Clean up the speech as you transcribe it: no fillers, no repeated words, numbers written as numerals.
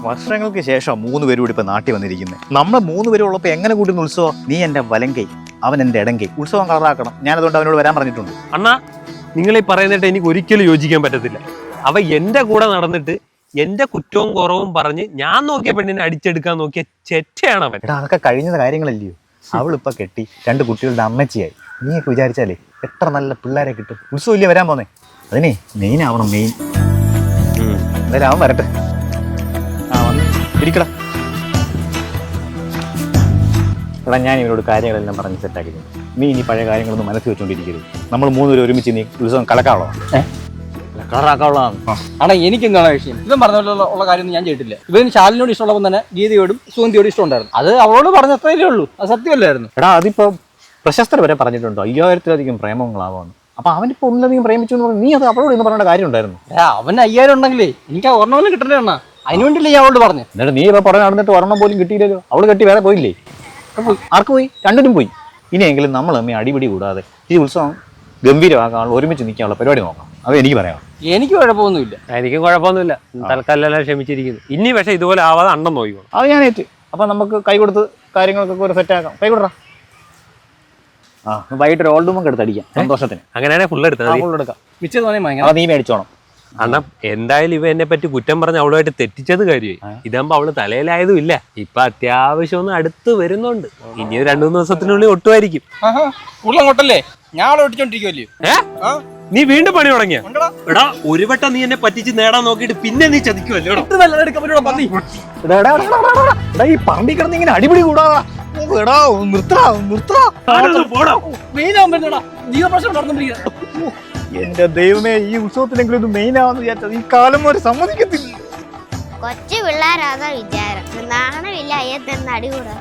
വർഷങ്ങൾക്ക് ശേഷം 3 പേരും കൂടി ഇപ്പൊ നാട്ടിൽ വന്നിരിക്കുന്നത്. നമ്മൾ 3 പേരും ഉള്ളപ്പോൾ എങ്ങനെ കൂട്ടുന്ന ഉത്സവം? നീ എന്റെ വലങ്കൈ, അവൻ എന്റെ ഇടങ്കൈ. ഉത്സവം കളറാക്കണം. ഞാനതുകൊണ്ട് അവനോട് വരാൻ പറഞ്ഞിട്ടുണ്ട്. അണ്ണാ, നിങ്ങൾ ഈ പറയുന്നിട്ട് എനിക്ക് ഒരിക്കലും യോജിക്കാൻ പറ്റത്തില്ല. അവ എന്റെ കൂടെ നടന്നിട്ട് എന്റെ കുറ്റവും കുറവും പറഞ്ഞ് ഞാൻ നോക്കിയ പെണ്ണിനെ അടിച്ചെടുക്കാൻ നോക്കിയ ചെറ്റയാണ് അവൻ. എടാ, അതൊക്കെ കഴിഞ്ഞ കാര്യങ്ങളല്ലയോ. അവളിപ്പോ കെട്ടി 2 കുട്ടികളുടെ അമ്മച്ചിയായി. നീയൊക്കെ വിചാരിച്ചാലേ എത്ര നല്ല പിള്ളേരെ കിട്ടും. ഉത്സവം ഇല്ലേ വരാൻ പോന്നേ? അതിനെ മെയിൻ ആവണം, മെയിൻ. എന്തായാലും അവൻ വരട്ടെ. വന്ന് ഇരിക്കടാ. എടാ, ഞാൻ ഇവരോട് കാര്യങ്ങളെല്ലാം പറഞ്ഞ് സെറ്റാക്കി. നീ ഇനി പഴയ കാര്യങ്ങളൊന്നും മനസ്സിൽ വെച്ചോണ്ടിരിക്കരുത്. നമ്മൾ 3 പേരും ഒരുമിച്ച് നീ ഉത്സവം കളക്കാനുള്ളതാണ്. കളറാക്കാനുള്ളതാണ്. ആണോ? എനിക്കെന്താണ് വിഷയം? ഇവൻ പറഞ്ഞുള്ള കാര്യമൊന്നും ഞാൻ ചെയ്തിട്ടില്ല. ഇവന് ശാലിനോട് ഇഷ്ടമുള്ളപ്പോൾ തന്നെ ഗീതയോടും സുഗന്ധിയോടും ഇഷ്ടമുണ്ടായിരുന്നു. അത് അവളോട് പറഞ്ഞ അത്രയേ ഉള്ളൂ. അത് സത്യമല്ലായിരുന്നു. എടാ, അതിപ്പോ പ്രശസ്തർ വരെ പറഞ്ഞിട്ടുണ്ടോ 5000-ലധികം പ്രേമങ്ങളാവാന്ന്. അപ്പൊ അവനിപ്പോ ഒന്നിലധികം പ്രേമിച്ചു എന്ന് പറഞ്ഞു. നീ അത് അവളോട് ഇന്ന് പറയേണ്ട കാര്യം ഉണ്ടായിരുന്നു. അവന് 5000 ഉണ്ടെങ്കിലേ എനിക്ക് ആ ഒരെണ്ണം കിട്ടണ്ടേ അണ്ണാ. അതിനുവേണ്ടിയില്ലേ ഞാൻ അവളോട് പറഞ്ഞു. എന്നിട്ട് നീ ഇപ്പൊ പുറമെ നടന്നിട്ട് ഒരെണ്ണം പോലും കിട്ടിയില്ലല്ലോ. അവള് കെട്ടി വേറെ പോയില്ലേ? ആർക്ക് പോയി? 2നും പോയി. ഇനിയെങ്കിലും നമ്മൾ തമ്മിൽ അടിപിടി കൂടാതെ ഈ ഉത്സവം ഗംഭീരമാക്കാനുള്ള ഒരുമിച്ച് നിൽക്കാനുള്ള പരിപാടി നോക്കാം. അത് എനിക്ക് പറയാം. എനിക്ക് കുഴപ്പമൊന്നുമില്ല. എനിക്കും കുഴപ്പമൊന്നുമില്ല. തൽക്കാലം ക്ഷമിച്ചിരിക്കുന്നു. ഇനി പക്ഷെ ഇതുപോലെ ആവാതെ അണ്ണം നോക്കിക്കോളും. അത് ഞാൻ ഏറ്റ്. അപ്പൊ നമുക്ക് കൈ കൊടുത്ത് കാര്യങ്ങൾക്കൊക്കെ ഒരു സെറ്റാക്കാം. കൈ കൊടുക്കാം. വൈകിട്ട് ഒരു ഓൾഡ് മങ്ക് എടുത്ത് അടിക്കാം സന്തോഷത്തിന്. അങ്ങനെയാണെങ്കിൽ ഫുൾ എടുത്താൽ എടുക്കാം. മിച്ചം തോന്നിയ അത് നീ മേടിച്ചോണം. അണ്ണാ, എന്തായാലും ഇവ എന്നെ പറ്റി കുറ്റം പറഞ്ഞ് അവളുമായിട്ട് തെറ്റിച്ചത് കാര്യമായി. ഇതാകുമ്പോ അവള് തലയിലായതും ഇല്ല. ഇപ്പൊ അത്യാവശ്യം ഒന്ന് അടുത്ത് വരുന്നുണ്ട്. ഇനി 2-3 ദിവസത്തിനുള്ളിൽ ഒട്ടുമായിരിക്കും. ഉള്ളങ്ങോട്ടല്ലേ ഞാൻ അവളെ ഒട്ടിച്ചോണ്ടിരിക്കുമല്ലോ. നീ വീണ്ടും പണി തുടങ്ങിയ? എടാ, ഒരു വട്ടം നീ എന്നെ പറ്റിച്ച് നേടാൻ നോക്കിയിട്ട് പിന്നെ നീ ചതിക്കുമല്ലോ. ഈ പറമ്പി കിടന്ന് ഇങ്ങനെ അടിപിടി കൂടാ. എന്റെ ദൈവമേ, ഈ ഉത്സവത്തിനെങ്കിലും ഇത് മെയിൻ ആവാന്ന് വിചാരിച്ചത്. ഈ കാലം വരെ സമ്മതിക്കത്തില്ല. കൊച്ചു പിള്ളേരാതാ വിചാരം. നാണമില്ല അയ്യത്തെന്ന് അടികൂടാ.